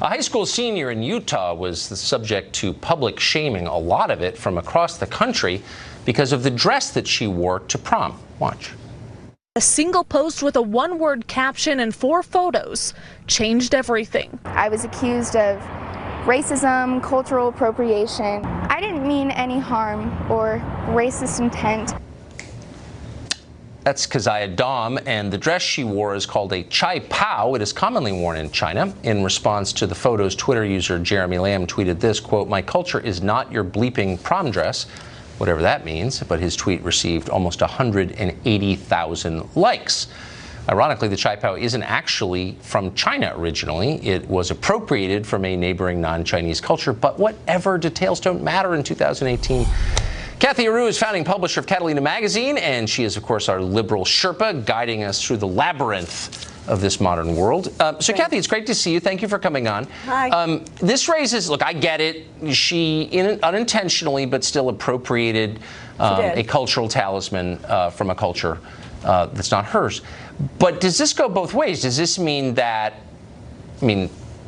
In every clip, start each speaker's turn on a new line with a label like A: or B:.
A: A high school senior in Utah was the subject to public shaming, a lot of it from across the country, because of the dress that she wore to prom. Watch.
B: A single post with a one-word caption and 4 photos changed everything.
C: I was accused of racism, cultural appropriation. I didn't mean any harm or racist intent.
A: That's Keziah Dom, and the dress she wore is called a chai pao. It is commonly worn in China. In response to the photos, Twitter user Jeremy Lamb tweeted this, quote, "My culture is not your bleeping prom dress," whatever that means, but his tweet received almost 180,000 likes. Ironically, the chai pao isn't actually from China originally. It was appropriated from a neighboring non-Chinese culture, but whatever, details don't matter in 2018. Cathy Areu is founding publisher of Catalina magazine, and she is, of course, our liberal Sherpa, guiding us through the labyrinth of this modern world. So, Cathy, it's great to see you. Thank you for coming on.
D: Hi.
A: This raises, look, I get it. She unintentionally, but still appropriated a cultural talisman from a culture that's not hers. But does this go both ways? Does this mean that,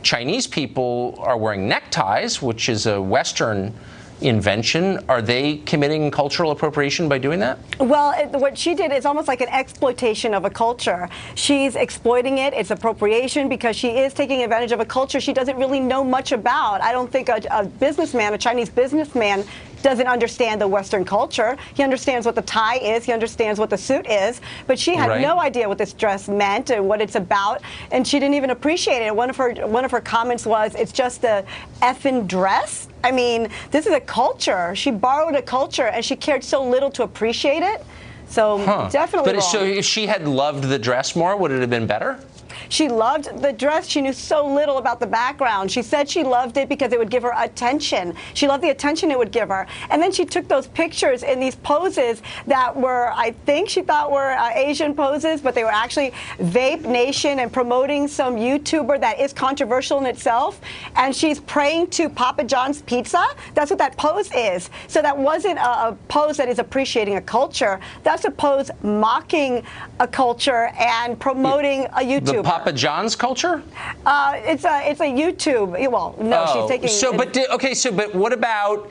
A: Chinese people are wearing neckties, which is a Western invention? Are they committing cultural appropriation by doing that?
D: Well, what she did is almost like an exploitation of a culture. She's exploiting it. It's appropriation because she is taking advantage of a culture she doesn't really know much about. I don't think a businessman, a Chinese businessman, doesn't understand the Western culture. He understands what the tie is. He understands what the suit is. But she had no idea what this dress meant and what it's about, and she didn't even appreciate it. One of her comments was, "It's just a effing dress." I mean, this is a culture. She borrowed a culture, and she cared so little to appreciate it. So definitely wrong.
A: So if she had loved the dress more, would it have been better?
D: She loved the dress. She knew so little about the background. She said she loved it because it would give her attention. She loved the attention it would give her. And then she took those pictures in these poses that were, I think she thought were Asian poses, but they were actually Vape Nation and promoting some YouTuber that is controversial in itself. And she's praying to Papa John's Pizza. That's what that pose is. So that wasn't a pose that is appreciating a culture. That's a pose mocking a culture and promoting a YouTuber.
A: The Papa John's culture?
D: It's a YouTube. Well, no, she's taking.
A: But what about?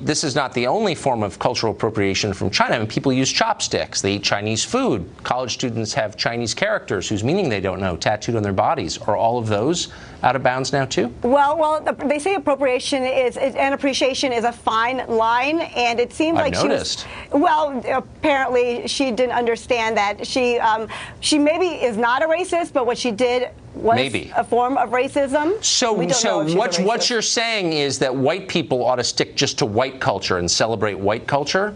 A: This is not the only form of cultural appropriation from China. People use chopsticks. They eat Chinese food. College students have Chinese characters whose meaning they don't know tattooed on their bodies. Are all of those out of bounds now too? Well,
D: they say appropriation and appreciation is a fine line, and it seemed like
A: noticed.
D: Apparently she didn't understand that she maybe is not a racist, but what she did was a form of racism.
A: So what you're saying is that white people ought to stick just to white culture and celebrate white culture?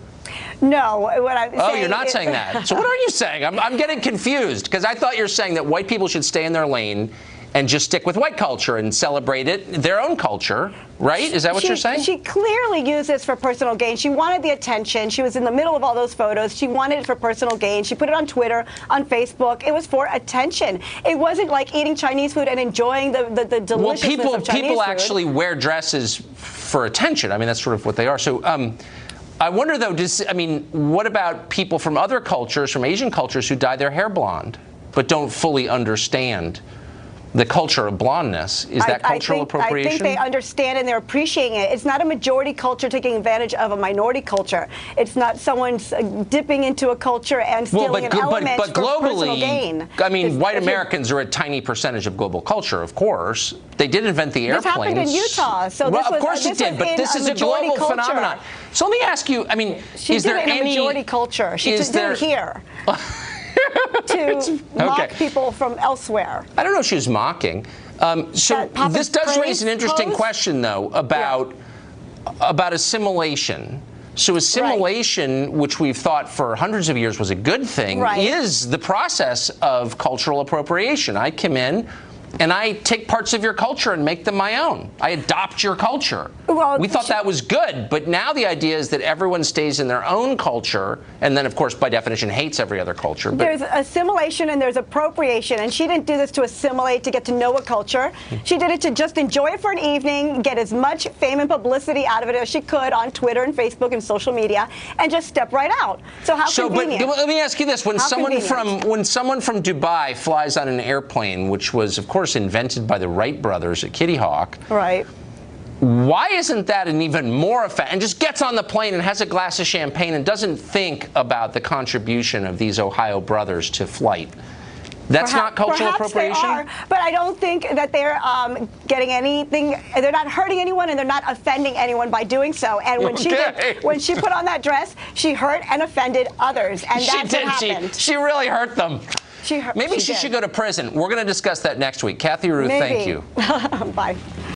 D: No, what I'm saying.
A: Oh, you're not saying that. So what are you saying? I'm getting confused, because I thought you're saying that white people should stay in their lane and just stick with white culture and celebrate their own culture, right? Is that what you're saying?
D: She clearly used this for personal gain. She wanted the attention. She was in the middle of all those photos. She wanted it for personal gain. She put it on Twitter, on Facebook. It was for attention. It wasn't like eating Chinese food and enjoying the deliciousness of Chinese food.
A: People actually wear dresses for attention. That's sort of what they are. So I wonder, though, what about people from other cultures, from Asian cultures, who dye their hair blonde but don't fully understand the culture of blondness? Is that cultural appropriation?
D: I think they understand and they're appreciating it. It's not a majority culture taking advantage of a minority culture. It's not someone dipping into a culture and stealing an element for personal gain.
A: White Americans are a tiny percentage of global culture, of course. They did invent the airplanes.
D: This happened in Utah. So
A: of course it did, but this is a global phenomenon. So let me ask you,
D: is there any majority culture? She did it here. To mock people from elsewhere.
A: I don't know if she was mocking. So this does raise an interesting question, though, about assimilation. So assimilation, which we've thought for hundreds of years was a good thing, is the process of cultural appropriation. I come in and I take parts of your culture and make them my own. I adopt your culture. We thought that was good, but now the idea is that everyone stays in their own culture, and then, of course, by definition, hates every other culture. But
D: there's assimilation and there's appropriation, and she didn't do this to assimilate, to get to know a culture. She did it to just enjoy it for an evening, get as much fame and publicity out of it as she could on Twitter and Facebook and social media, and just step right out. So how convenient.
A: But let me ask you this: when someone from Dubai flies on an airplane, which was, of course, course, invented by the Wright brothers at Kitty Hawk.
D: Right.
A: Why isn't that an even more and just gets on the plane and has a glass of champagne and doesn't think about the contribution of these Ohio brothers to flight? That's not cultural appropriation?
D: They are, but I don't think that they're getting anything. They're not hurting anyone, and they're not offending anyone by doing so. And when she put on that dress, she hurt and offended others, and that's what happened.
A: She really hurt them. Maybe she should go to prison. We're going to discuss that next week. Cathy Areu, thank you.
D: Bye.